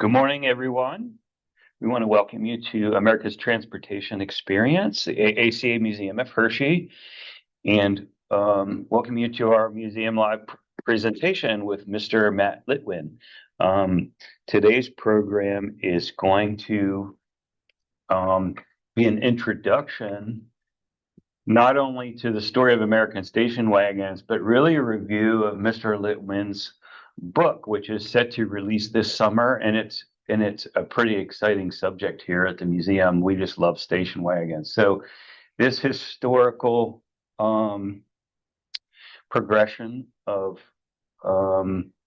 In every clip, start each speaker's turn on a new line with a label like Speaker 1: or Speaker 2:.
Speaker 1: Good morning, everyone. We want to welcome you to America's Transportation Experience, the ACA Museum of Hershey, and welcome you to our museum live presentation with Mr. Matt Litwin. Today's program is going to be an introduction not only to the story of American station wagons, but really a review of Mr. Litwin's book, which is set to release this summer, and it's a pretty exciting subject here at the museum. We just love station wagons. So this historical progression of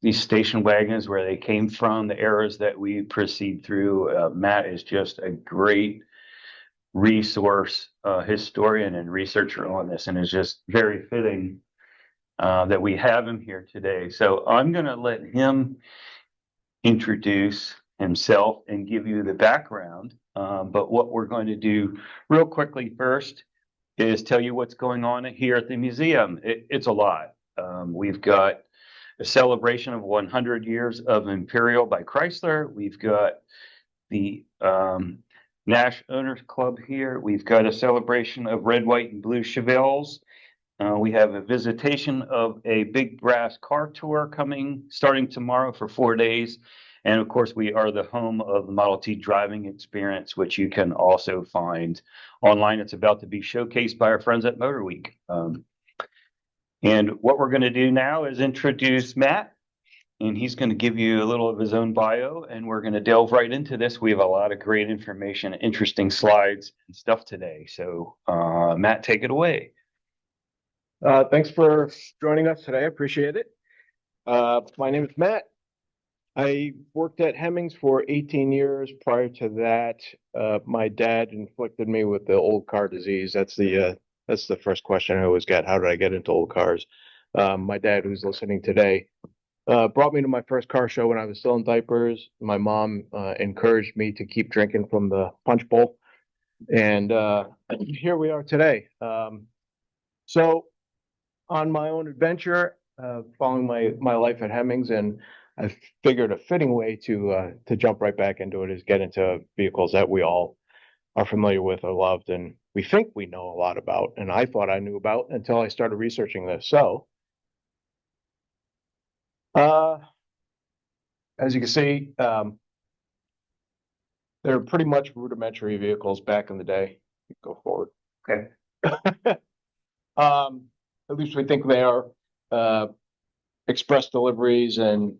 Speaker 1: these station wagons, where they came from, the eras that we proceed through, Matt is just a great resource historian and researcher on this, and it's just very fitting that we have him here today. So I'm going to let him introduce himself and give you the background. But what we're going to do real quickly first is tell you what's going on here at the museum. It's a lot. We've got a celebration of 100 years of Imperial by Chrysler. We've got the Nash Owners Club here. We've got a celebration of red, white, and blue Chevelles. We have a visitation of a big brass car tour starting tomorrow for 4 days. And of course, we are the home of the Model T driving experience, which you can also find online. It's about to be showcased by our friends at Motor Week. And what we're going to do now is introduce Matt, and he's going to give you a little of his own bio, and we're going to delve right into this. We have a lot of great information, interesting slides and stuff today. So Matt, take it away.
Speaker 2: Thanks for joining us today. I appreciate it. My name is Matt. I worked at Hemmings for 18 years. Prior to that, my dad inflicted me with the old car disease. That's the first question I always get. How did I get into old cars? My dad, who's listening today, brought me to my first car show when I was still in diapers. My mom encouraged me to keep drinking from the punch bowl. And here we are today. So on my own adventure, following my life at Hemmings, and I figured a fitting way to jump right back into it is get into vehicles that we all are familiar with or loved, and we think we know a lot about, and I thought I knew about until I started researching this. So, as you can see, they're pretty much rudimentary vehicles back in the day. Go forward.
Speaker 1: Okay.
Speaker 2: At least we think they are. Express deliveries, and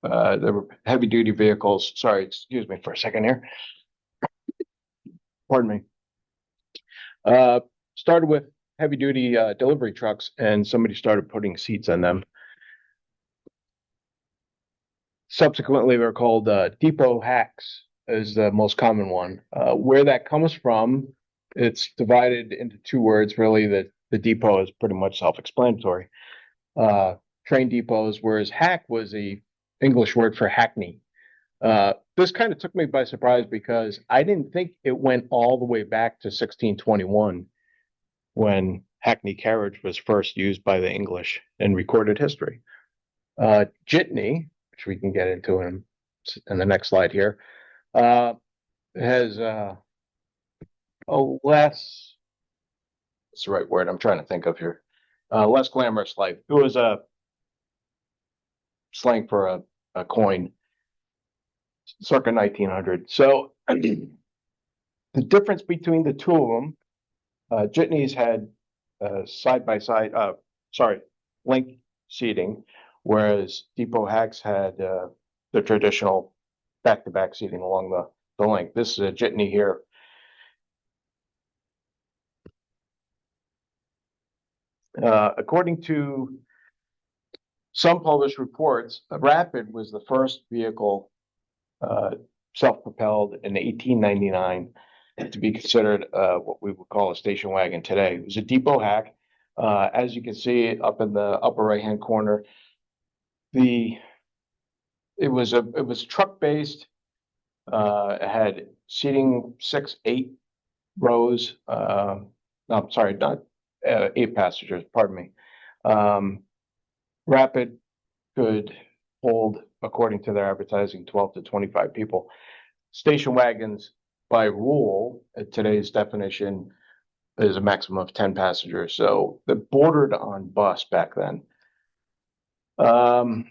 Speaker 2: they were heavy duty vehicles. Sorry, excuse me for a second here. Pardon me. Started with heavy duty delivery trucks, and somebody started putting seats in them. Subsequently, they're called depot hacks, is the most common one. Where that comes from, it's divided into two words, really. The depot is pretty much self-explanatory. Train depots, whereas hack was the English word for hackney. This kind of took me by surprise because I didn't think it went all the way back to 1621 when hackney carriage was first used by the English in recorded history. Jitney, which we can get into in the next slide here, has a less, what's the right word I'm trying to think of here, less glamorous life. It was a slang for a coin circa 1900. So the difference between the two of them, jitneys had side-by-side, link seating, whereas depot hacks had the traditional back-to-back seating along the link. This is a jitney here. According to some published reports, a Rapid was the first vehicle self-propelled in 1899 to be considered what we would call a station wagon today. It was a depot hack. As you can see up in the upper right-hand corner, it was truck-based. It had seating 6-8 rows. No, I'm sorry, not 8 passengers. Pardon me. Rapid could hold according to their advertising, 12 to 25 people. Station wagons, by rule, at today's definition, is a maximum of 10 passengers. So they bordered on bus back then. The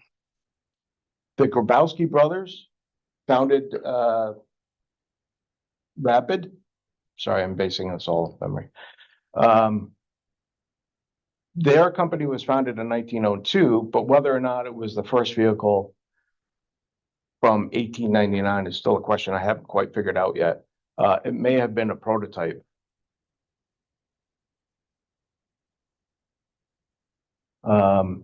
Speaker 2: Grabowski brothers founded Rapid. Sorry, I'm basing this all on memory. Their company was founded in 1902, but whether or not it was the first vehicle from 1899 is still a question I haven't quite figured out yet. It may have been a prototype. It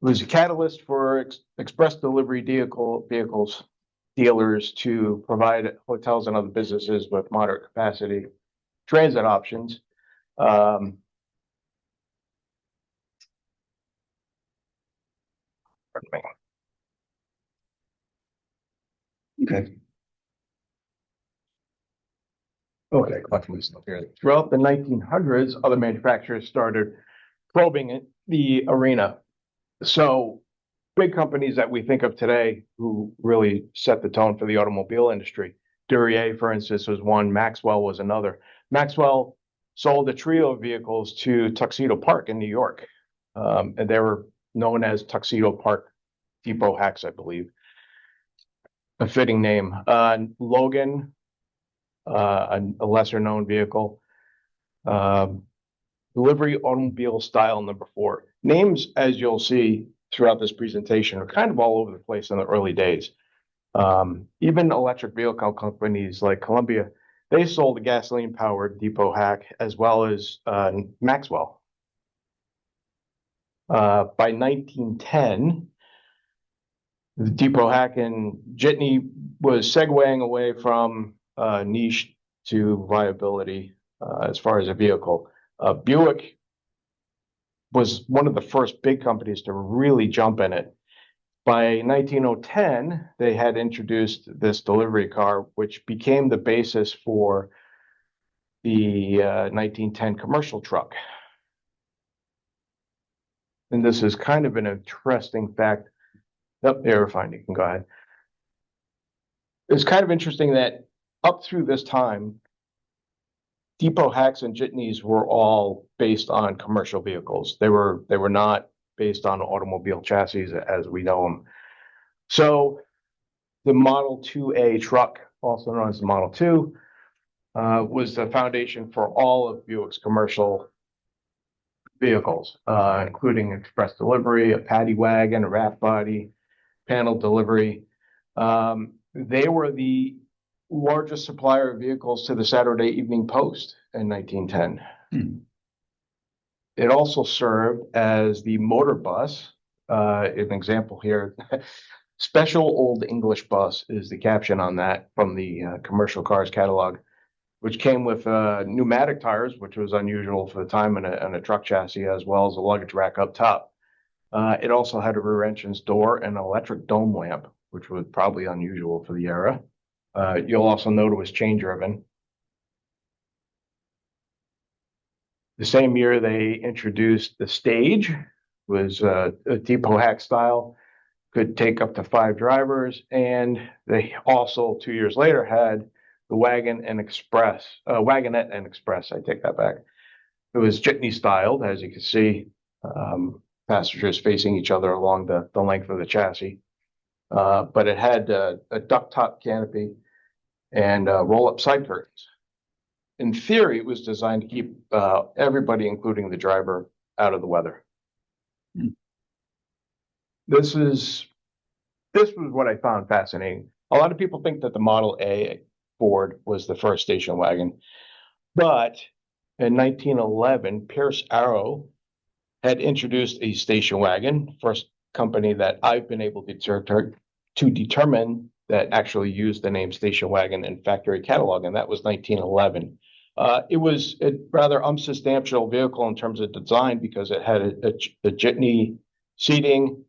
Speaker 2: was a catalyst for express delivery vehicles dealers to provide hotels and other businesses with moderate capacity transit options. Pardon me.
Speaker 1: Okay.
Speaker 2: Okay, collecting this stuff here. Throughout the 1900s, other manufacturers started probing the arena. So big companies that we think of today who really set the tone for the automobile industry. Duryea, for instance, was one. Maxwell was another. Maxwell sold a trio of vehicles to Tuxedo Park in New York. And they were known as Tuxedo Park Depot Hacks, I believe. A fitting name. Logan, a lesser known vehicle. Delivery automobile style number 4. Names, as you'll see throughout this presentation, are kind of all over the place in the early days. Even electric vehicle companies like Columbia, they sold a gasoline-powered depot hack as well as Maxwell. By 1910, the depot hack in Jitney was segueing away from niche to viability as far as a vehicle. Buick was one of the first big companies to really jump in it. By 1910, they had introduced this delivery car, which became the basis for the 1910 commercial truck. And this is kind of an interesting fact. Yep, they're fine. You can go ahead. It's kind of interesting that up through this time, depot hacks and jitneys were all based on commercial vehicles. They were not based on automobile chassis as we know them. So the Model 2A truck, also known as the Model 2, was the foundation for all of Buick's commercial vehicles, including express delivery, a paddy wagon, a wrap body, panel delivery. They were the largest supplier of vehicles to the Saturday Evening Post in 1910. It also served as the motor bus. An example here, Special Old English Bus is the caption on that from the commercial cars catalog, which came with pneumatic tires, which was unusual for the time in a truck chassis, as well as a luggage rack up top. It also had a rear entrance door and an electric dome lamp, which was probably unusual for the era. You'll also note it was chain driven. The same year they introduced the Stage, was a depot hack style, could take up to 5 drivers, and they also 2 years later had the Wagonette and Express. I take that back. It was jitney styled, as you can see, passengers facing each other along the length of the chassis. But it had a duck top canopy and roll-up side curtains. In theory, it was designed to keep everybody, including the driver, out of the weather. This was what I found fascinating. A lot of people think that the Model A Ford was the first station wagon, but in 1911, Pierce Arrow had introduced a station wagon, first company that I've been able to determine that actually used the name station wagon in factory catalog, and that was 1911. It was a rather unsubstantial vehicle in terms of design because it had a jitney seating,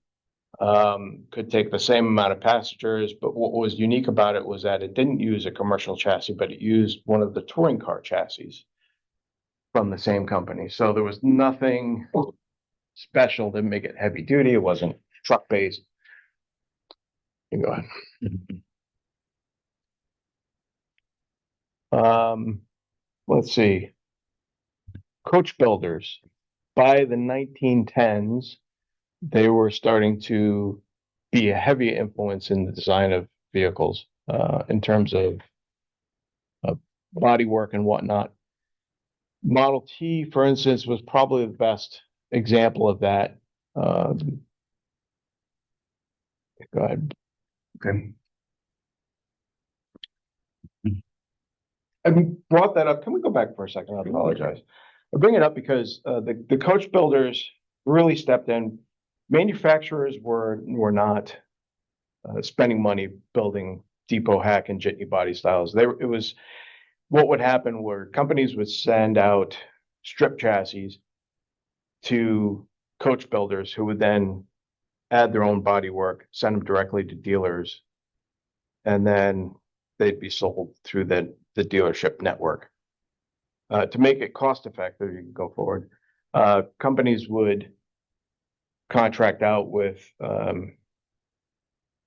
Speaker 2: could take the same amount of passengers, but what was unique about it was that it didn't use a commercial chassis, but it used one of the touring car chassis from the same company. So there was nothing special to make it heavy duty. It wasn't truck based. You go ahead. Let's see. Coach builders. By the 1910s, they were starting to be a heavy influence in the design of vehicles in terms of body work and whatnot. Model T, for instance, was probably the best example of that. Go ahead.
Speaker 1: Okay.
Speaker 2: I brought that up. Can we go back for a second? I apologize. I bring it up because the coach builders really stepped in. Manufacturers were not spending money building depot hack and jitney body styles. It was what would happen where companies would send out strip chassis to coach builders who would then add their own body work, send them directly to dealers, and then they'd be sold through the dealership network. To make it cost effective, you can go forward. Companies would contract out with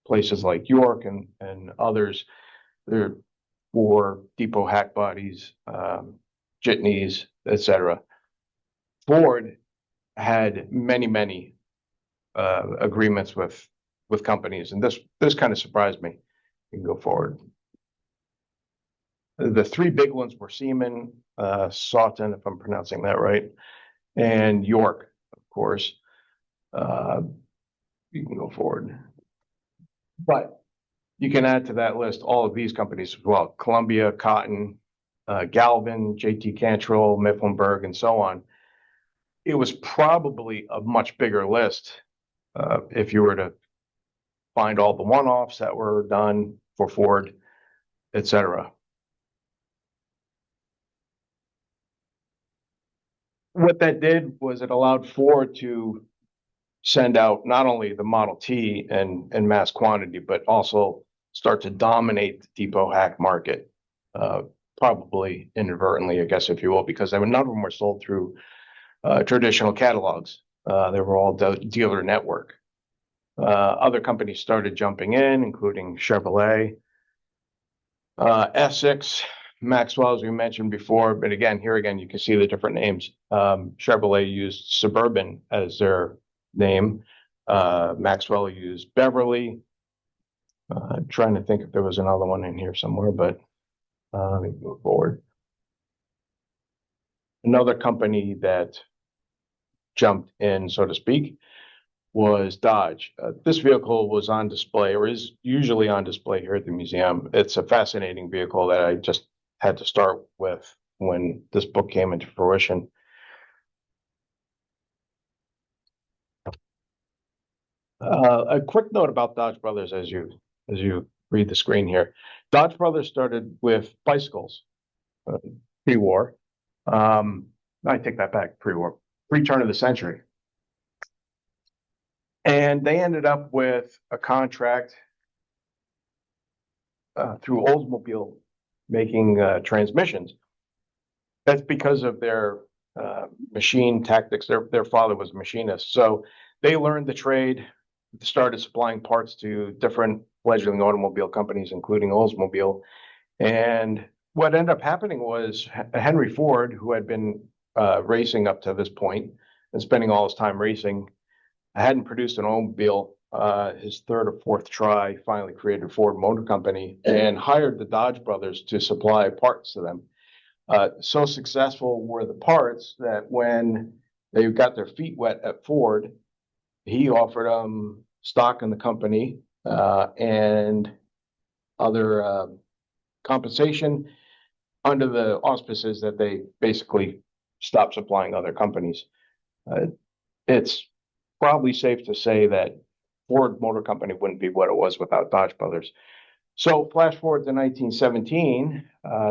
Speaker 2: places like York and others for depot hack bodies, jitneys, etc. Ford had many agreements with companies, and this kind of surprised me. You can go forward. The three big ones were Siemens, Sawton, if I'm pronouncing that right, and York, of course. You can go forward. But you can add to that list all of these companies as well: Columbia, Cotton, Galvin, JT Cantrell, Mifflinburg, and so on. It was probably a much bigger list if you were to find all the one-offs that were done for Ford, etc. What that did was it allowed Ford to send out not only the Model T in mass quantity, but also start to dominate the depot hack market, probably inadvertently, I guess, if you will, because none of them were sold through traditional catalogs. They were all dealer network. Other companies started jumping in, including Chevrolet, Essex, Maxwell, as we mentioned before. But again, here again, you can see the different names. Chevrolet used Suburban as their name. Maxwell used Beverly. Trying to think if there was another one in here somewhere, but let me move forward. Another company that jumped in, so to speak, was Dodge. This vehicle was on display, or is usually on display here at the museum. It's a fascinating vehicle that I just had to start with when this book came into fruition. A quick note about Dodge Brothers as you read the screen here. Dodge Brothers started with bicycles pre-war. I take that back, pre-war, pre-turn of the century. And they ended up with a contract through Oldsmobile making transmissions. That's because of their machine tactics. Their father was a machinist. So they learned the trade, started supplying parts to different fledgling automobile companies, including Oldsmobile. And what ended up happening was Henry Ford, who had been racing up to this point and spending all his time racing, hadn't produced an automobile. His third or fourth try, finally created Ford Motor Company and hired the Dodge brothers to supply parts to them. So successful were the parts that when they got their feet wet at Ford, he offered them stock in the company and other compensation under the auspices that they basically stopped supplying other companies. It's probably safe to say that Ford Motor Company wouldn't be what it was without Dodge Brothers. So flash forward to 1917,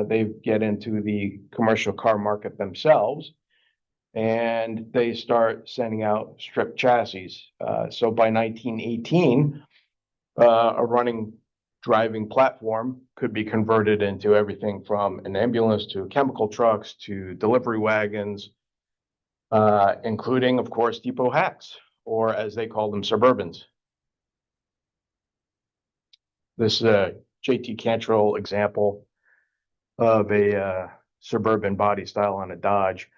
Speaker 2: they get into the commercial car market themselves, and they start sending out strip chassis. So by 1918, a running driving platform could be converted into everything from an ambulance to chemical trucks to delivery wagons, including, of course, depot hacks, or as they call them, Suburbans. This is a JT Cantrell example of a suburban body style on a Dodge.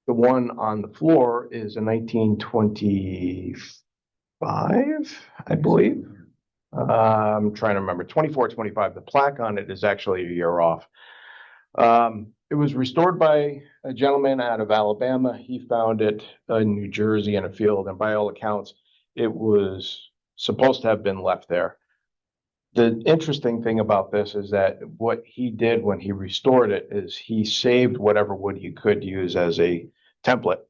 Speaker 2: The one on the floor is a 1925, I believe. I'm trying to remember, 24, 25. The plaque on it is actually a year off. It was restored by a gentleman out of Alabama. He found it in New Jersey in a field, and by all accounts, it was supposed to have been left there. The interesting thing about this is that what he did when he restored it is he saved whatever wood he could use as a template.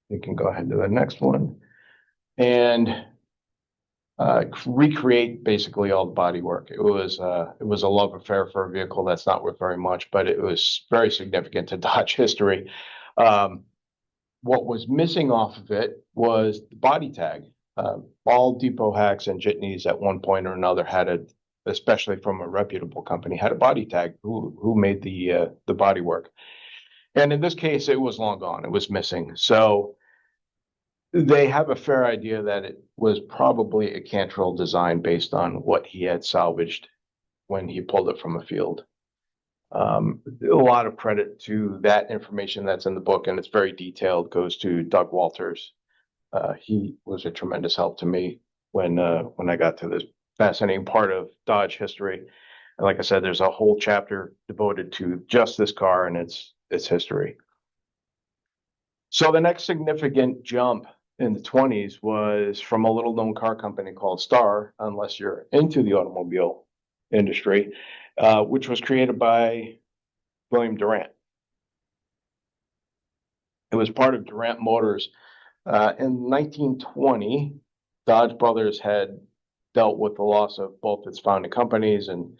Speaker 2: You can go ahead to the next one. And recreate basically all the bodywork. It was a love affair for a vehicle that's not worth very much, but it was very significant to Dodge history. What was missing off of it was the body tag. All depot hacks and jitneys at one point or another had a, especially from a reputable company, had a body tag who made the bodywork. And in this case, it was long gone. It was missing. So they have a fair idea that it was probably a Cantrell design based on what he had salvaged when he pulled it from a field. A lot of credit to that information that's in the book, and it's very detailed, goes to Doug Walters. He was a tremendous help to me when I got to this fascinating part of Dodge history. And like I said, there's a whole chapter devoted to just this car and its history. So the next significant jump in the 20s was from a little known car company called Star, unless you're into the automobile industry, which was created by William Durant. It was part of Durant Motors. In 1920, Dodge Brothers had dealt with the loss of both its founding companies, and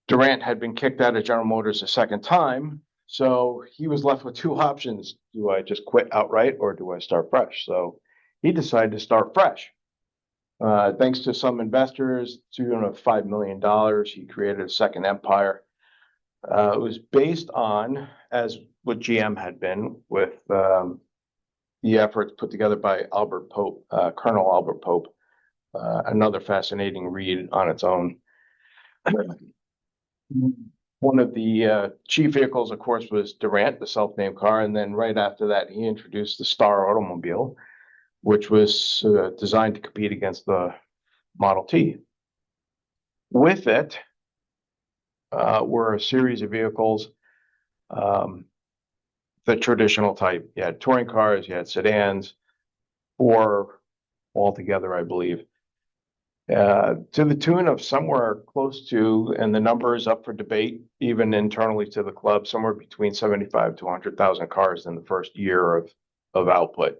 Speaker 2: Durant had been kicked out of General Motors a second time. So he was left with two options. Do I just quit outright or do I start fresh? So he decided to start fresh. Thanks to some investors, to $5 million, he created a second empire. It was based on, as what GM had been, with the efforts put together by Albert Pope, Colonel Albert Pope, another fascinating read on its own. One of the chief vehicles, of course, was Durant, the self-named car. And then right after that, he introduced the Star automobile, which was designed to compete against the Model T. With it were a series of vehicles, the traditional type. You had touring cars, you had sedans, four altogether, I believe. To the tune of somewhere close to, and the number is up for debate, even internally to the club, somewhere between 75 to 100,000 cars in the first year of output,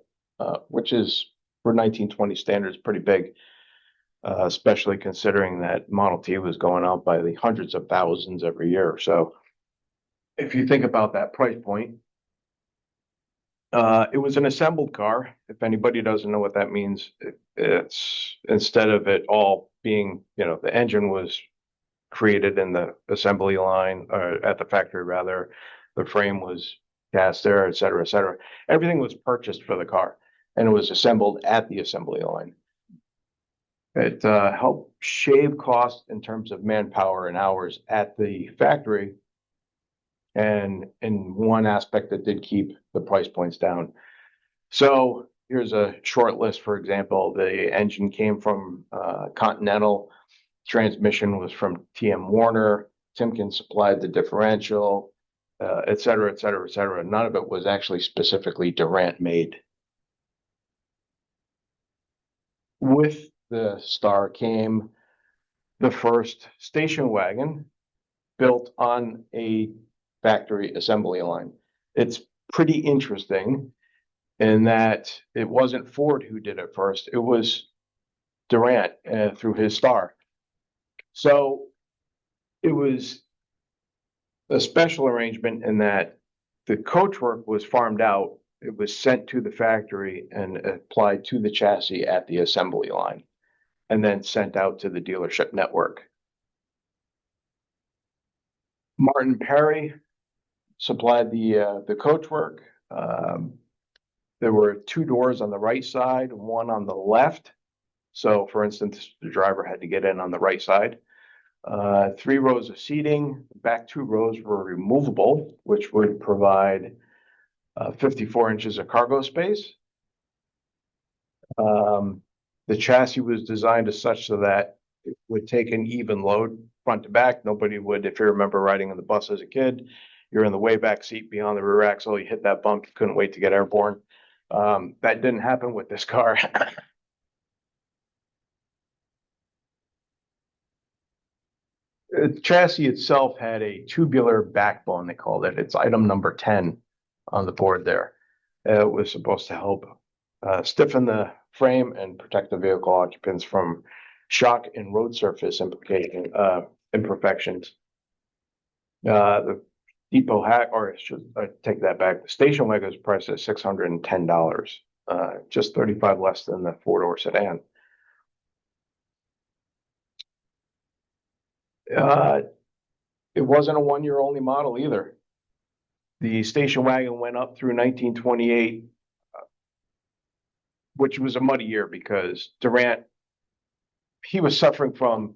Speaker 2: which is for 1920 standards pretty big, especially considering that Model T was going out by the hundreds of thousands every year. So if you think about that price point, it was an assembled car. If anybody doesn't know what that means, it's instead of it all being, the engine was created in the assembly line, or at the factory rather, the frame was cast there, et cetera, et cetera. Everything was purchased for the car and it was assembled at the assembly line. It helped shave costs in terms of manpower and hours at the factory. And in one aspect that did keep the price points down. So here's a short list. For example, the engine came from Continental, transmission was from TM Warner, Timken supplied the differential, et cetera, et cetera, et cetera. None of it was actually specifically Durant made. With the Star came the first station wagon built on a factory assembly line. It's pretty interesting in that it wasn't Ford who did it first. It was Durant through his Star. So it was a special arrangement in that the coachwork was farmed out. It was sent to the factory and applied to the chassis at the assembly line and then sent out to the dealership network. Martin Perry supplied the coachwork. there were two doors on the right side, one on the left. So for instance, the driver had to get in on the right side. 3 rows of seating, back 2 rows were removable, which would provide 54 inches of cargo space. The chassis was designed as such so that it would take an even load front to back. Nobody would, if you remember riding on the bus as a kid, you're in the way back seat beyond the rear axle, you hit that bump, you couldn't wait to get airborne. That didn't happen with this car. The chassis itself had a tubular backbone, they called it. It's item number 10 on the board there. It was supposed to help stiffen the frame and protect the vehicle occupants from shock and road surface imperfections. The depot hack, or I should take that back, the station wagon was priced at $610, just 35 less than the four-door sedan. It wasn't a one-year only model either. The station wagon went up through 1928, which was a muddy year because Durant, he was suffering from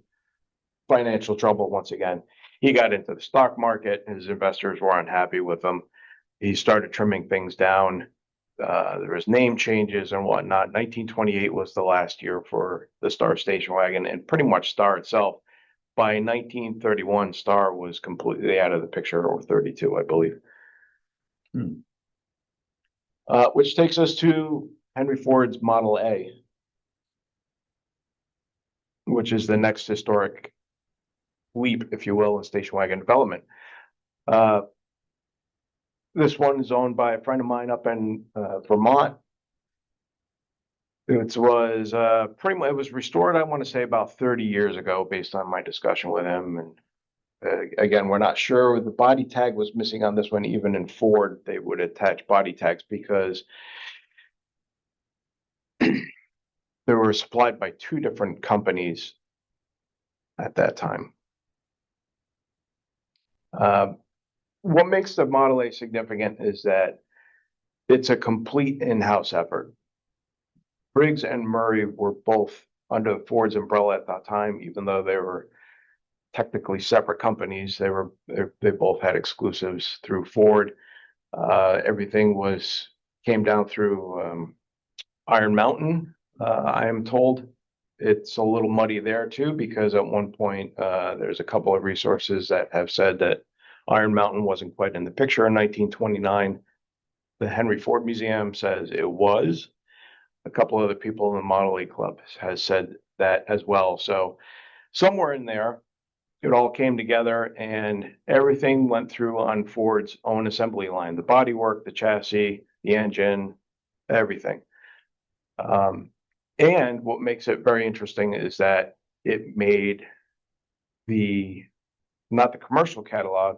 Speaker 2: financial trouble once again. He got into the stock market. His investors were unhappy with him. He started trimming things down. There was name changes and whatnot. 1928 was the last year for the Star station wagon, and pretty much Star itself. By 1931, Star was completely out of the picture, or 32, I believe. Which takes us to Henry Ford's Model A, which is the next historic leap, if you will, in station wagon development. This one is owned by a friend of mine up in Vermont. It was pretty much, it was restored, I want to say, about 30 years ago, based on my discussion with him. And again, we're not sure. The body tag was missing on this one. Even in Ford, they would attach body tags because they were supplied by 2 different companies at that time. What makes the Model A significant is that it's a complete in-house effort. Briggs and Murray were both under Ford's umbrella at that time, even though they were technically separate companies. They both had exclusives through Ford. Everything came down through Iron Mountain. I am told it's a little muddy there too, because at one point there's a couple of resources that have said that Iron Mountain wasn't quite in the picture in 1929. The Henry Ford Museum says it was. A couple other people in the Model A Club has said that as well. So somewhere in there, it all came together and everything went through on Ford's own assembly line. The bodywork, the chassis, the engine, everything. And what makes it very interesting is that it made not the commercial catalog,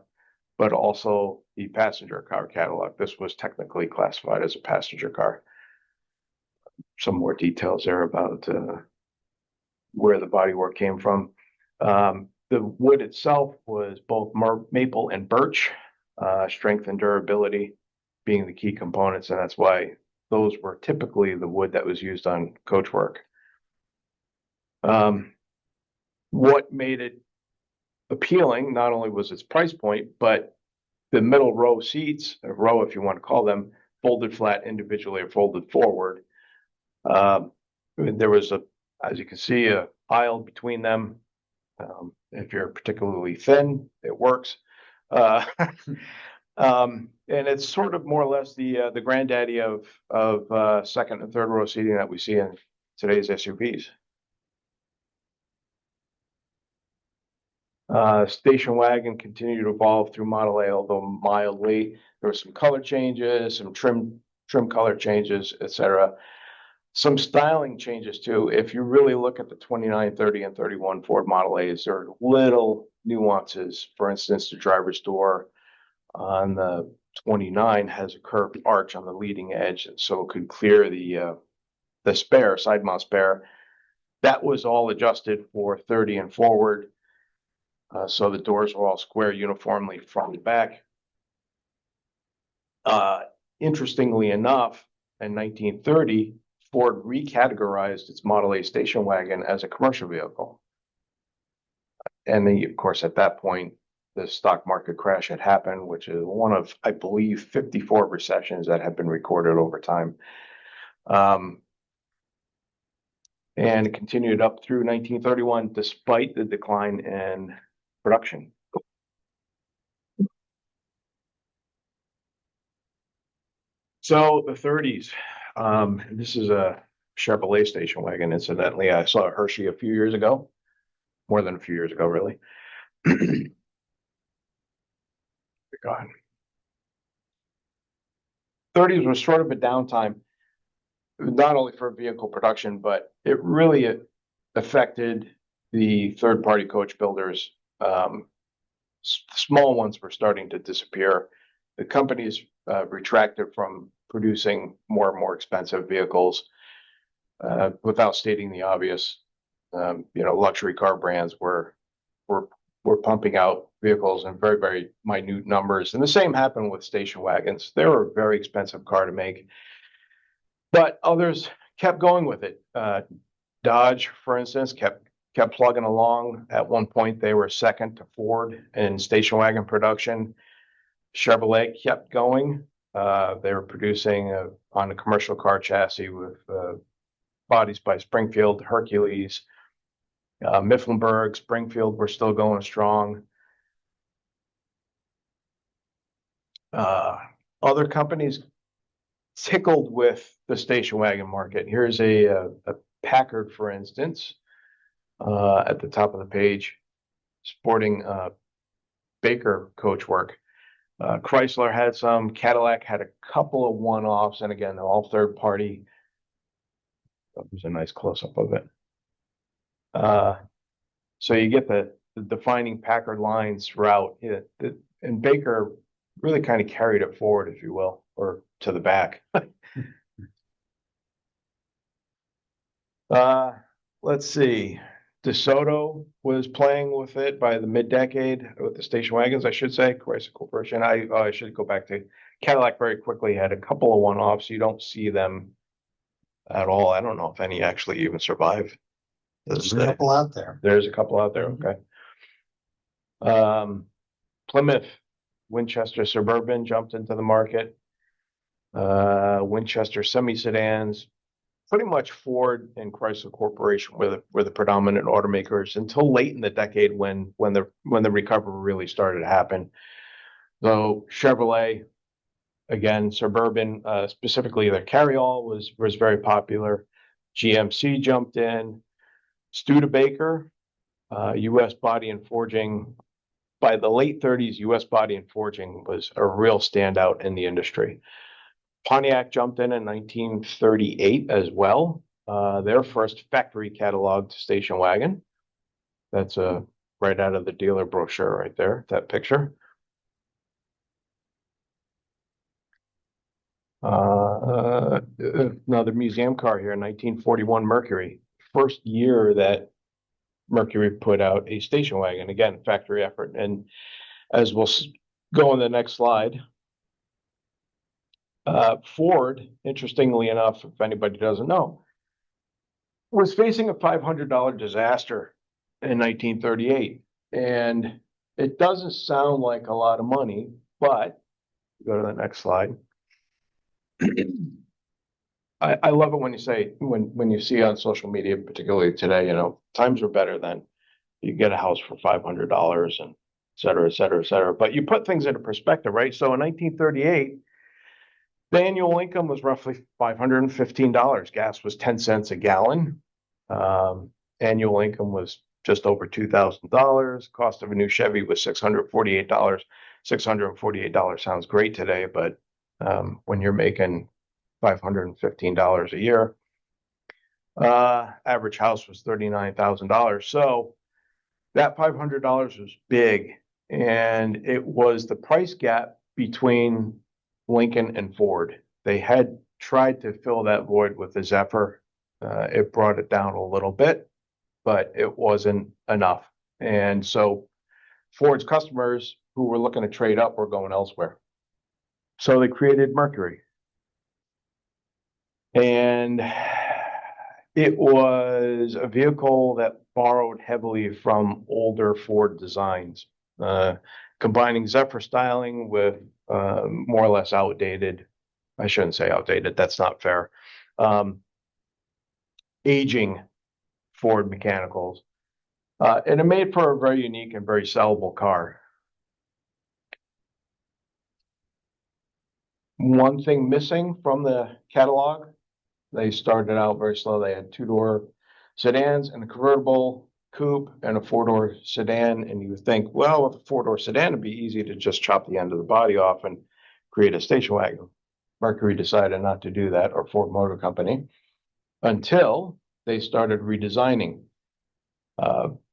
Speaker 2: but also the passenger car catalog. This was technically classified as a passenger car. Some more details there about where the bodywork came from. The wood itself was both maple and birch, strength and durability being the key components, and that's why those were typically the wood that was used on coachwork. What made it appealing not only was its price point, but the middle row seats, a row if you want to call them, folded flat individually or folded forward. There was as you can see, a aisle between them. If you're particularly thin, it works. And it's sort of more or less the granddaddy of second and third row seating that we see in today's SUVs. Station wagon continued to evolve through Model A, although mildly. There were some color changes, some trim color changes, etc. Some styling changes too. If you really look at the 29, 30, and 31 Ford Model A's, there are little nuances. For instance, the driver's door on the 29 has a curved arch on the leading edge, so it could clear the spare, side mount spare. That was all adjusted for 30 and forward. So the doors were all square uniformly front and back. Interestingly enough, in 1930, Ford recategorized its Model A station wagon as a commercial vehicle. And then, of course, at that point, the stock market crash had happened, which is one of, I believe, 54 recessions that have been recorded over time. And it continued up through 1931, despite the decline in production. So the 30s, this is a Chevrolet station wagon, incidentally. I saw a Hershey a few years ago, more than a few years ago, really. God. 30s was sort of a downtime, not only for vehicle production, but it really affected the third-party coach builders. Small ones were starting to disappear. The companies retracted from producing more and more expensive vehicles without stating the obvious. Luxury car brands were pumping out vehicles in very, very minute numbers. And the same happened with station wagons. They were a very expensive car to make, but others kept going with it. Dodge, for instance, kept plugging along. At one point, they were second to Ford in station wagon production. Chevrolet kept going. They were producing on a commercial car chassis with bodies by Springfield, Hercules, Mifflinburg, Springfield were still going strong. Other companies tickled with the station wagon market. Here's a Packard, for instance, at the top of the page, sporting Baker coachwork. Chrysler had some, Cadillac had a couple of one-offs, and again, all third party. There's a nice close-up of it. So you get the defining Packard lines throughout, and Baker really kind of carried it forward, if you will, or to the back. Let's see. DeSoto was playing with it by the mid-decade with the station wagons, I should say. Chrysler Corporation. I should go back to Cadillac very quickly. Had a couple of one-offs. You don't see them at all. I don't know if any actually even survive.
Speaker 3: There's a couple out there.
Speaker 2: There's a couple out there. Okay. Plymouth, Winchester Suburban jumped into the market. Winchester semi-sedans. Pretty much Ford and Chrysler Corporation were the predominant automakers until late in the decade when the recovery really started to happen. So Chevrolet, again, Suburban, specifically their carryall was very popular. GMC jumped in. Studebaker, U.S. Body and Forging. By the late 30s, U.S. Body and Forging was a real standout in the industry. Pontiac jumped in 1938 as well. Their first factory cataloged station wagon. That's right out of the dealer brochure right there, that picture. Another museum car here, 1941 Mercury. First year that Mercury put out a station wagon, again, factory effort. And as we'll go on the next slide, Ford, interestingly enough, if anybody doesn't know, was facing a $500 disaster in 1938. And it doesn't sound like a lot of money, but go to the next slide. I love it when you say, when you see on social media, particularly today, times were better then. You get a house for $500 and et cetera, et cetera, et cetera. But you put things into perspective, right? So in 1938, the annual income was roughly $515. Gas was 10 cents a gallon. Annual income was just over $2,000. Cost of a new Chevy was $648. $648 sounds great today, but when you're making $515 a year, average house was $39,000. So that $500 was big, and it was the price gap between Lincoln and Ford. They had tried to fill that void with the Zephyr. It brought it down a little bit, but it wasn't enough. And so Ford's customers who were looking to trade up were going elsewhere. So they created Mercury. And it was a vehicle that borrowed heavily from older Ford designs, combining Zephyr styling with more or less outdated. I shouldn't say outdated, that's not fair. Aging Ford mechanicals. And it made for a very unique and very sellable car. One thing missing from the catalog, they started out very slow. They had two-door sedans and a convertible coupe and a four-door sedan. And you would think, well, with a four-door sedan, it'd be easy to just chop the end of the body off and create a station wagon. Mercury decided not to do that, or Ford Motor Company, until they started redesigning.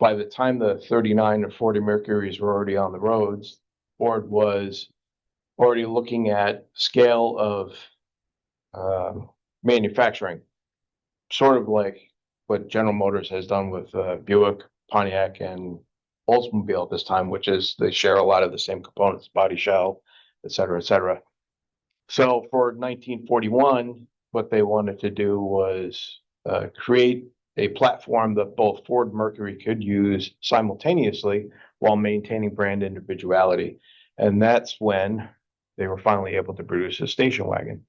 Speaker 2: By the time the 39 or 40 Mercuries were already on the roads, Ford was already looking at scale of manufacturing, sort of like what General Motors has done with Buick, Pontiac, and Oldsmobile at this time, which is they share a lot of the same components, body shell, et cetera, et cetera. So for 1941, what they wanted to do was create a platform that both Ford and Mercury could use simultaneously while maintaining brand individuality. And that's when they were finally able to produce a station wagon.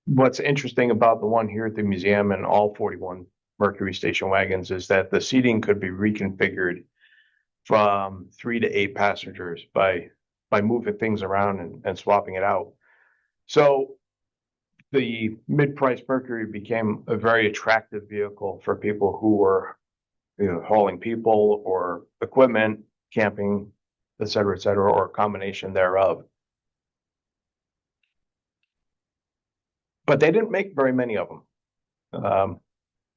Speaker 2: What's interesting about the one here at the museum and all 41 Mercury station wagons is that the seating could be reconfigured from 3 to 8 passengers by moving things around and swapping it out. So the mid-price Mercury became a very attractive vehicle for people who were, hauling people or equipment, camping, et cetera, or a combination thereof. But they didn't make very many of them.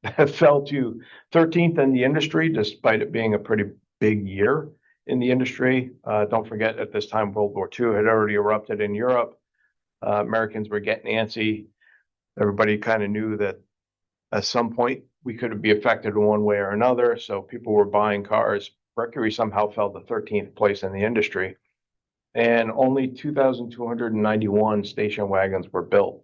Speaker 2: It fell to 13th in the industry, despite it being a pretty big year in the industry. Don't forget, at this time, World War II had already erupted in Europe. Americans were getting antsy. Everybody kind of knew that at some point we could be affected in one way or another. So people were buying cars. Mercury somehow fell to 13th place in the industry. And only 2,291 station wagons were built.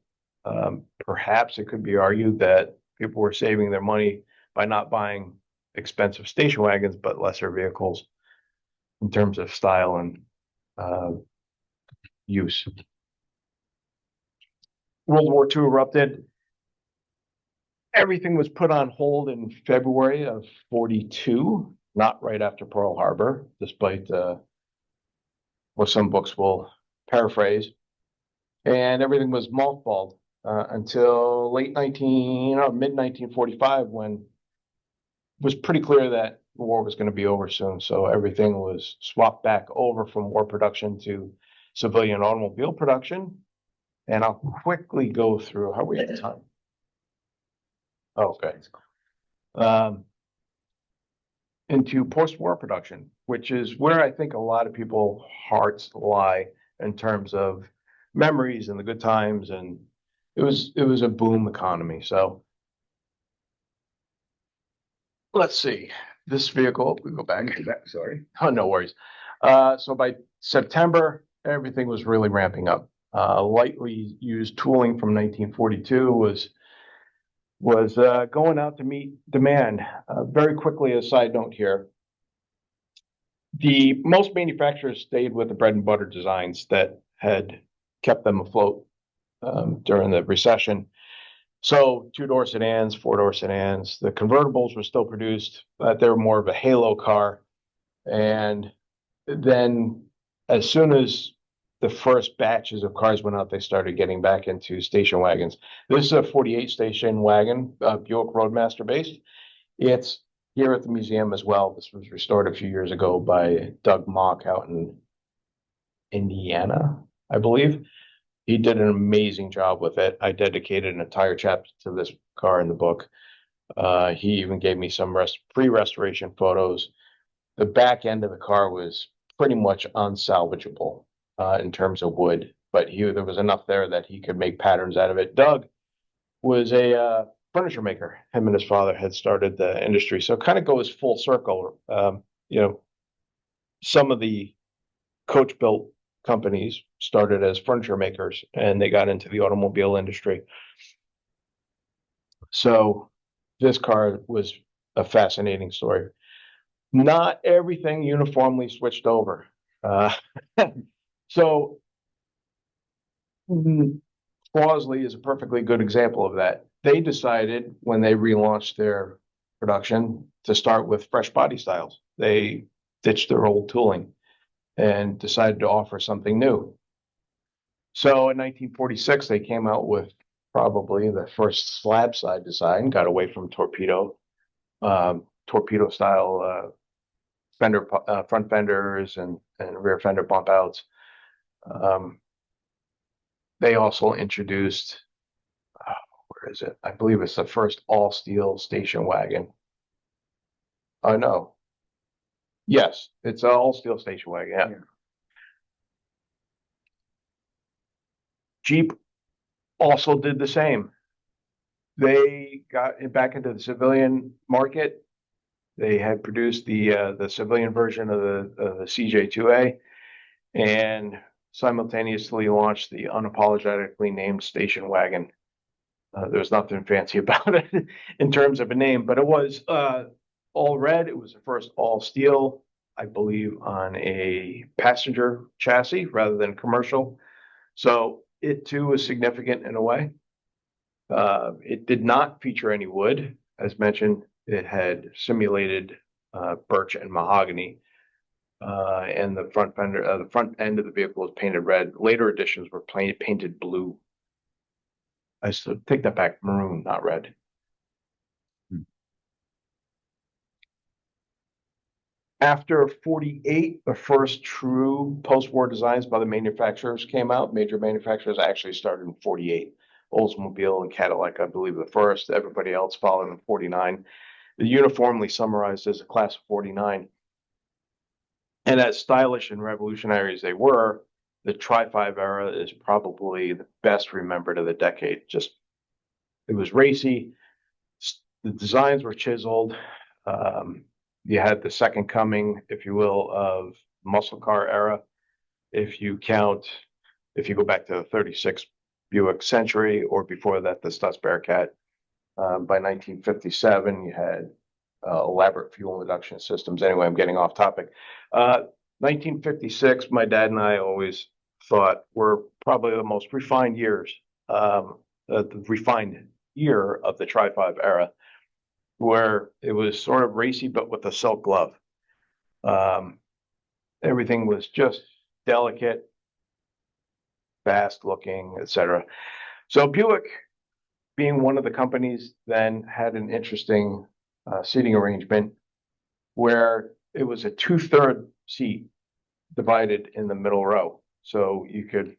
Speaker 2: Perhaps it could be argued that people were saving their money by not buying expensive station wagons, but lesser vehicles in terms of style and use. World War II erupted. Everything was put on hold in February of 42, not right after Pearl Harbor, despite what some books will paraphrase. And everything was mothballed until mid 1945, when it was pretty clear that the war was going to be over soon. So everything was swapped back over from war production to civilian automobile production. And I'll quickly go through how we have time. Okay. Into post-war production, which is where I think a lot of people's hearts lie in terms of memories and the good times, and it was a boom economy. So let's see. This vehicle, we go back. Sorry. Oh, no worries. So by September, everything was really ramping up. Lightly used tooling from 1942 was going out to meet demand. Very quickly, a side note here. Most manufacturers stayed with the bread and butter designs that had kept them afloat during the recession. So two-door sedans, four-door sedans, the convertibles were still produced, but they were more of a halo car. And then as soon as the first batches of cars went out, they started getting back into station wagons. This is a 48 station wagon, Buick Roadmaster based. It's here at the museum as well. This was restored a few years ago by Doug Mock out in Indiana, I believe. He did an amazing job with it. I dedicated an entire chapter to this car in the book. He even gave me some pre-restoration photos. The back end of the car was pretty much unsalvageable in terms of wood, but there was enough there that he could make patterns out of it. Doug was a furniture maker. Him and his father had started the industry, so it kind of goes full circle. Some of the coach built companies started as furniture makers and they got into the automobile industry. So this car was a fascinating story. Not everything uniformly switched over. So Crosley is a perfectly good example of that. They decided when they relaunched their production to start with fresh body styles. They ditched their old tooling and decided to offer something new. So in 1946, they came out with probably the first slab side design, got away from torpedo style front fenders and rear fender bump outs. They also introduced, where is it? I believe it's the first all steel station wagon. Oh no. Yes, it's an all steel station wagon. Yeah. Jeep also did the same. They got back into the civilian market. They had produced the civilian version of the CJ2A and simultaneously launched the unapologetically named station wagon. There's nothing fancy about it in terms of a name, but it was all red. It was the first all steel, I believe, on a passenger chassis rather than commercial. So it too was significant in a way. It did not feature any wood. As mentioned, it had simulated birch and mahogany. And the front fender, the front end of the vehicle was painted red. Later editions were painted blue. I still take that back, maroon, not red. After 48, the first true post-war designs by the manufacturers came out. Major manufacturers actually started in 48. Oldsmobile and Cadillac, I believe, the first. Everybody else followed in 49. They're uniformly summarized as a class of 49. And as stylish and revolutionary as they were, the Tri-5 era is probably the best remembered of the decade. Just, it was racy. The designs were chiseled. You had the second coming, if you will, of muscle car era. If you go back to the 36 Buick Century, or before that, the Stutz Bearcat. By 1957, you had elaborate fuel injection systems. Anyway, I'm getting off topic. 1956, my dad and I always thought were probably the most refined years, the refined year of the Tri-5 era, where it was sort of racy, but with a silk glove. Everything was just delicate, fast looking, etc. So Buick, being one of the companies, then had an interesting seating arrangement where it was a 2/3 seat divided in the middle row. So you could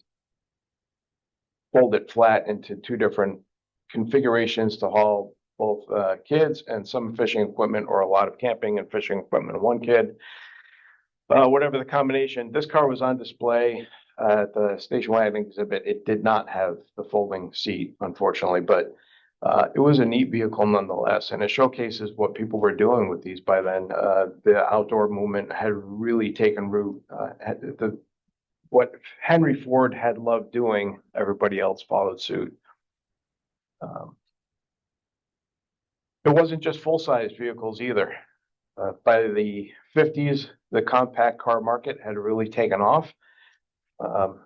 Speaker 2: fold it flat into two different configurations to haul both kids and some fishing equipment, or a lot of camping and fishing equipment in one kid. Whatever the combination, this car was on display at the station wagon exhibit. It did not have the folding seat, unfortunately, but it was a neat vehicle nonetheless, and it showcases what people were doing with these by then. The outdoor movement had really taken root. What Henry Ford had loved doing, everybody else followed suit. It wasn't just full-size vehicles either. By the 50s, the compact car market had really taken off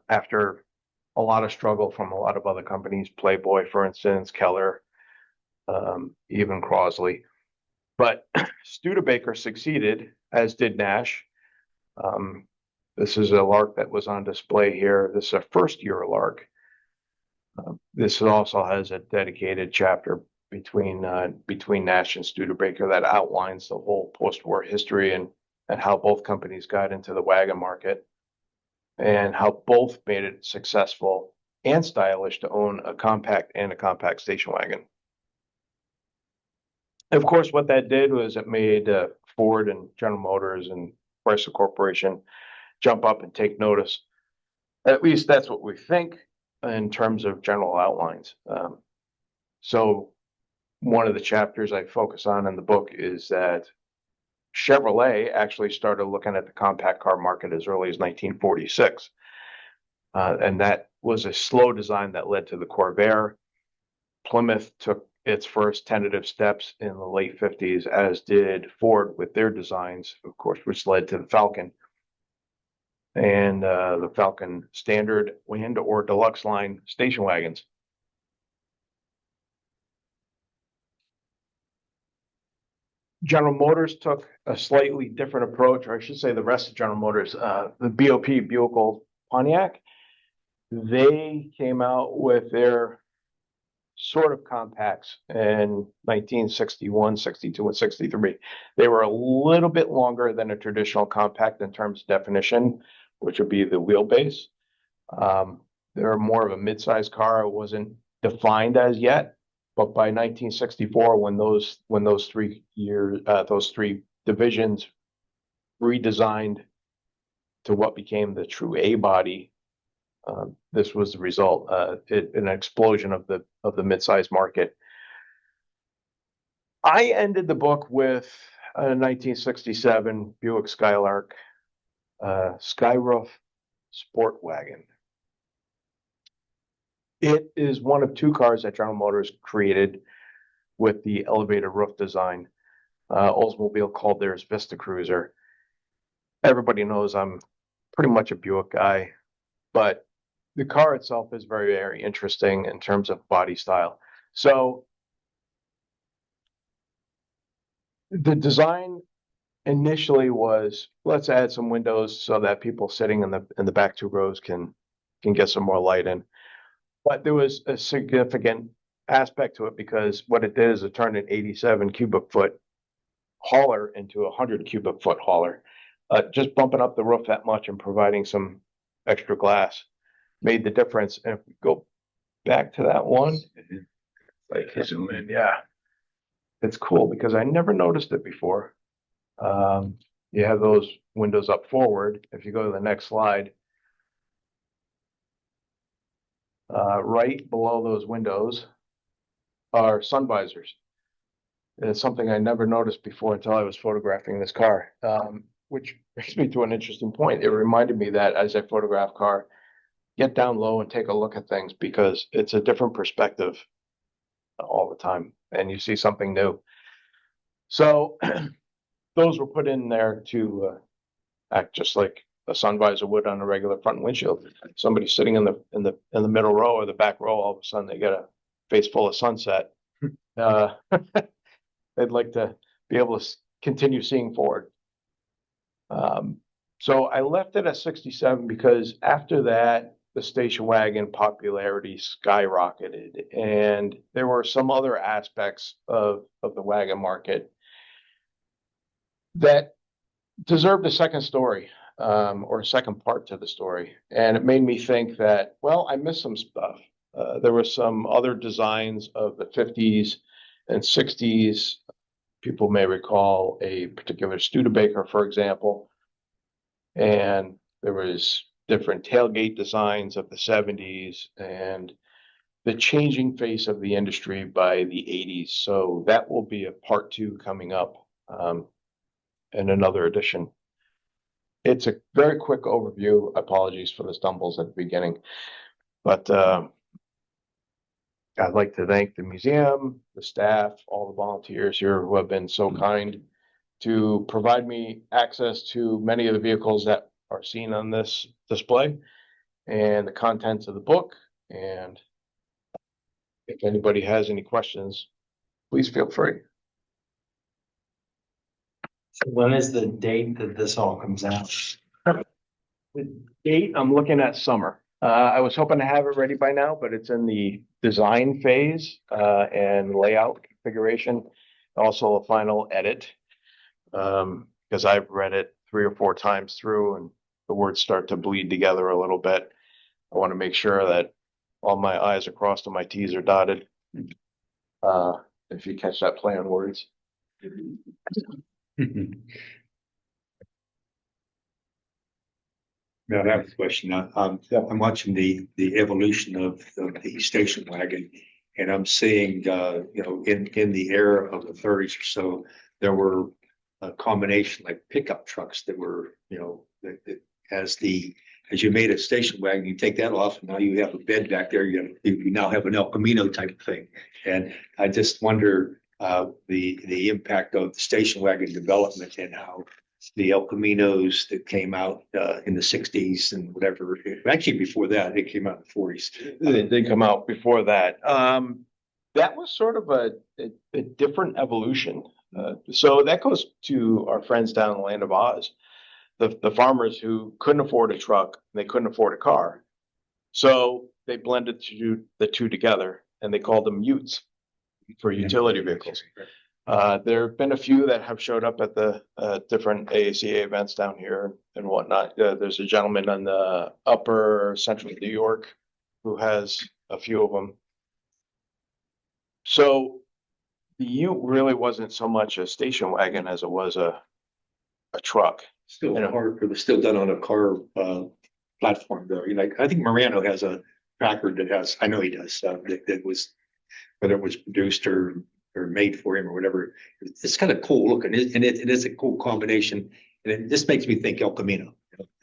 Speaker 2: after a lot of struggle from a lot of other companies, Playboy, for instance, Keller, even Crosley. But Studebaker succeeded, as did Nash. This is a Lark that was on display here. This is a first-year Lark. This also has a dedicated chapter between Nash and Studebaker that outlines the whole post-war history and how both companies got into the wagon market, and how both made it successful and stylish to own a compact and a compact station wagon. Of course, what that did was it made Ford and General Motors and Chrysler Corporation jump up and take notice. At least that's what we think in terms of general outlines. So one of the chapters I focus on in the book is that Chevrolet actually started looking at the compact car market as early as 1946. And that was a slow design that led to the Corvair. Plymouth took its first tentative steps in the late 50s, as did Ford with their designs, of course, which led to the Falcon. And the Falcon Standard and or Deluxe line station wagons. General Motors took a slightly different approach, or I should say the rest of General Motors, the BOP, Buick Pontiac, they came out with their sort of compacts in 1961, 62, and 63. They were a little bit longer than a traditional compact in terms of definition, which would be the wheelbase. They're more of a mid-sized car. It wasn't defined as yet, but by 1964, when those three divisions redesigned to what became the true A body, this was the result. An explosion of the mid-sized market. I ended the book with a 1967 Buick Skylark Skyroof Sport Wagon. It is one of two cars that General Motors created with the elevated roof design. Oldsmobile called theirs Vista Cruiser. Everybody knows I'm pretty much a Buick guy, but the car itself is very, very interesting in terms of body style. So the design initially was, let's add some windows so that people sitting in the back two rows can get some more light in. But there was a significant aspect to it, because what it did is it turned an 87 cubic foot hauler into a 100 cubic foot hauler. Just bumping up the roof that much and providing some extra glass made the difference. And if we go back to that one, like zoom in, yeah, it's cool because I never noticed it before. You have those windows up forward. If you go to the next slide, right below those windows are sun visors. And it's something I never noticed before until I was photographing this car, which brings me to an interesting point. It reminded me that as I photograph car, get down low and take a look at things, because it's a different perspective all the time and you see something new. So those were put in there to act just like a sun visor would on a regular front windshield. Somebody sitting in the middle row or the back row, all of a sudden they get a face full of sunset. They'd like to be able to continue seeing forward. So I left it at 67 because after that, the station wagon popularity skyrocketed, and there were some other aspects of the wagon market that deserved a second story, or a second part to the story. And it made me think that, well, I missed some stuff. There were some other designs of the 50s and 60s. People may recall a particular Studebaker, for example. And there was different tailgate designs of the 70s and the changing face of the industry by the 80s. So that will be a part two coming up in another edition. It's a very quick overview. Apologies for the stumbles at the beginning, but I'd like to thank the museum, the staff, all the volunteers here who have been so kind to provide me access to many of the vehicles that are seen on this display and the contents of the book. And if anybody has any questions, please feel free.
Speaker 3: So when is the date that this all comes out?
Speaker 2: The date, I'm looking at summer. I was hoping to have it ready by now, but it's in the design phase and layout configuration, also a final edit, because I've read it 3 or 4 times through and the words start to bleed together a little bit. I want to make sure that all my I's are crossed and my T's are dotted. If you catch that play on words.
Speaker 4: No, I have a question. I'm watching the evolution of the station wagon, and I'm seeing, in the era of the 30s or so, there were a combination like pickup trucks that were, as the as you made a station wagon, you take that off, and now you have a bed back there. You now have an El Camino type of thing. And I just wonder the impact of the station wagon development and how the El Caminos that came out in the 60s and whatever. Actually, before that, it came out in the 40s.
Speaker 2: They did come out before that. That was sort of a different evolution. So that goes to our friends down in the land of Oz, the farmers who couldn't afford a truck, they couldn't afford a car. So they blended the two together and they called them utes for utility vehicles. There have been a few that have showed up at the different AACA events down here and whatnot. There's a gentleman in the upper central New York who has a few of them. So the ute really wasn't so much a station wagon as it was a truck.
Speaker 4: Still hard, it was still done on a car platform though. I think Morano has a Packard that has, I know he does, that was, whether it was produced or made for him or whatever. It's kind of cool looking, and it is a cool combination. And it just makes me think El Camino.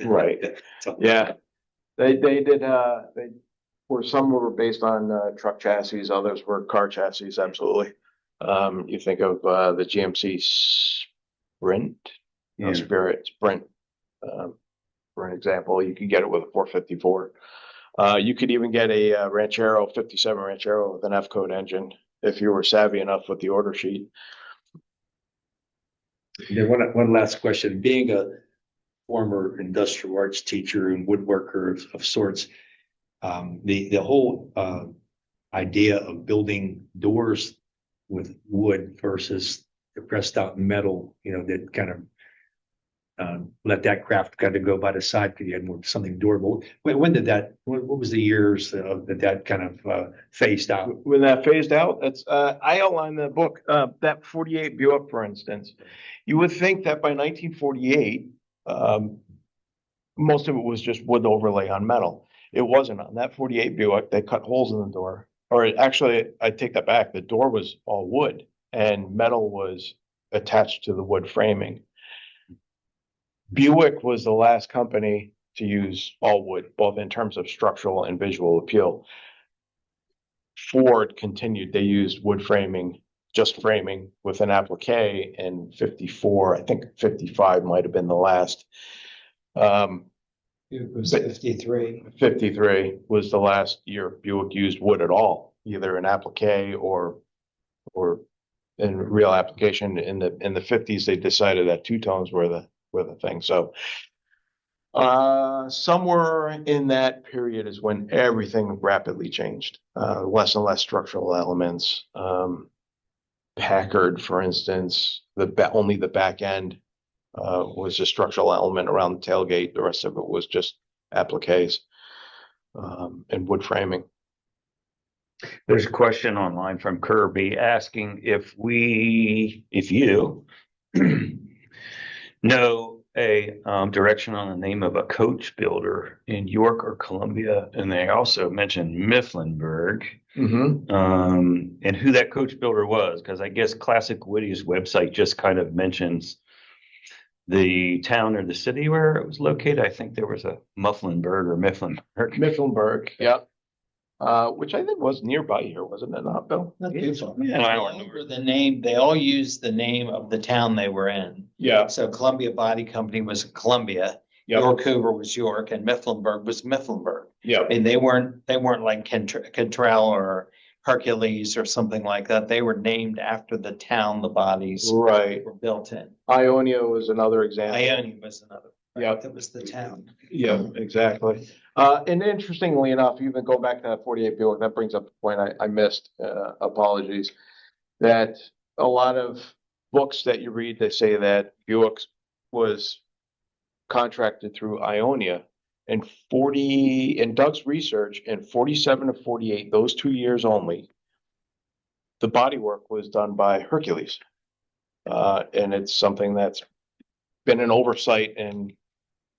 Speaker 2: Right. Yeah. They did, some were based on truck chassis, others were car chassis, absolutely. You think of the GMC Sprint, Sprint, for an example, you could get it with a 454. You could even get a Ranchero, 57 Ranchero with an F-code engine if you were savvy enough with the order sheet.
Speaker 4: Then one last question. Being a former industrial arts teacher and woodworker of sorts, the whole idea of building doors with wood versus the pressed out metal, that kind of let that craft kind of go by the side because you had more something durable. When did that? What was the years that kind of phased out?
Speaker 2: When that phased out, that's I outlined the book. That 48 Buick, for instance, you would think that by 1948, most of it was just wood overlay on metal. It wasn't. On that 48 Buick, they cut holes in the door. Or actually, I take that back. The door was all wood and metal was attached to the wood framing. Buick was the last company to use all wood, both in terms of structural and visual appeal. Ford continued, they used wood framing, just framing with an applique in 54. I think 55 might have been the last.
Speaker 3: It was 53.
Speaker 2: 53 was the last year Buick used wood at all, either an applique or in real application. In the 50s, they decided that two tones were the thing. So somewhere in that period is when everything rapidly changed. Less and less structural elements. Packard, for instance, only the back end was a structural element around the tailgate. The rest of it was just appliques and wood framing.
Speaker 1: There's a question online from Kirby asking if you know a direction on the name of a coach builder in York or Columbia, and they also mentioned Mifflinburg, and who that coach builder was, because I guess Classic Woody's website just kind of mentions the town or the city where it was located. I think there was a Mifflinburg.
Speaker 2: Mifflinburg, yeah. Which I think was nearby here, wasn't it not, Bill?
Speaker 3: Not too far.
Speaker 1: Yeah, I don't remember
Speaker 3: the name. They all used the name of the town they were in.
Speaker 2: Yeah.
Speaker 3: So Columbia Body Company was Columbia.
Speaker 2: Yep.
Speaker 3: York Hoover was York, and Mifflinburg was Mifflinburg.
Speaker 2: Yeah.
Speaker 3: And they weren't like Cantrell or Hercules or something like that. They were named after the town the bodies
Speaker 2: Right.
Speaker 3: were built in.
Speaker 2: Ionia was another example.
Speaker 3: Ionia was another. Right?
Speaker 2: Yeah.
Speaker 3: That was the town.
Speaker 2: Yeah, exactly. And interestingly enough, even go back to that 48 Buick, that brings up a point I missed, apologies, that a lot of books that you read, they say that Buick was contracted through Ionia, and in Doug's research, in 47 to 48, those 2 years only, the bodywork was done by Hercules. And it's something that's been an oversight in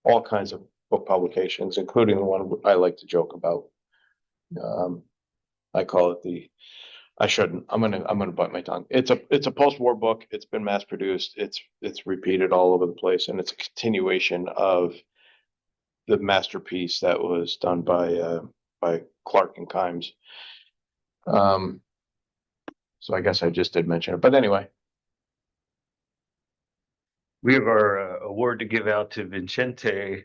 Speaker 2: all kinds of book publications, including the one I like to joke about. I call it I shouldn't. I'm gonna bite my tongue. It's a post-war book. It's been mass produced. It's repeated all over the place, and it's a continuation of the masterpiece that was done by Clark and Kimes. So I guess I just did mention it, but anyway.
Speaker 1: We have our award to give out to Vicente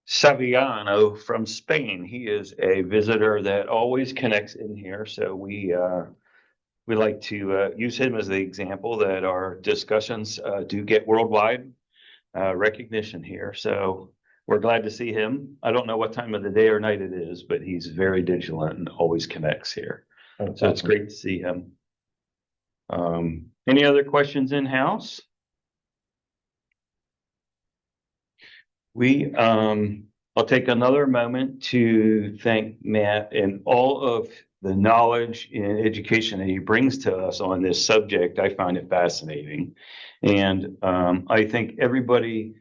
Speaker 1: Saviano from Spain. He is a visitor that always connects in here. So we like to use him as the example that our discussions do get worldwide recognition here. So we're glad to see him. I don't know what time of the day or night it is, but he's very vigilant and always connects here. So it's great to see him. Any other questions in house? I'll take another moment to thank Matt and all of the knowledge and education that he brings to us on this subject. I find it fascinating. And I think everybody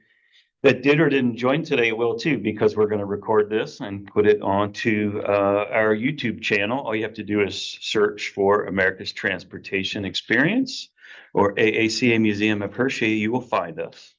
Speaker 1: that did or didn't join today will too, because we're going to record this and put it onto our YouTube channel. All you have to do is search for America's Transportation Experience or AACA Museum of Hershey. You will find us.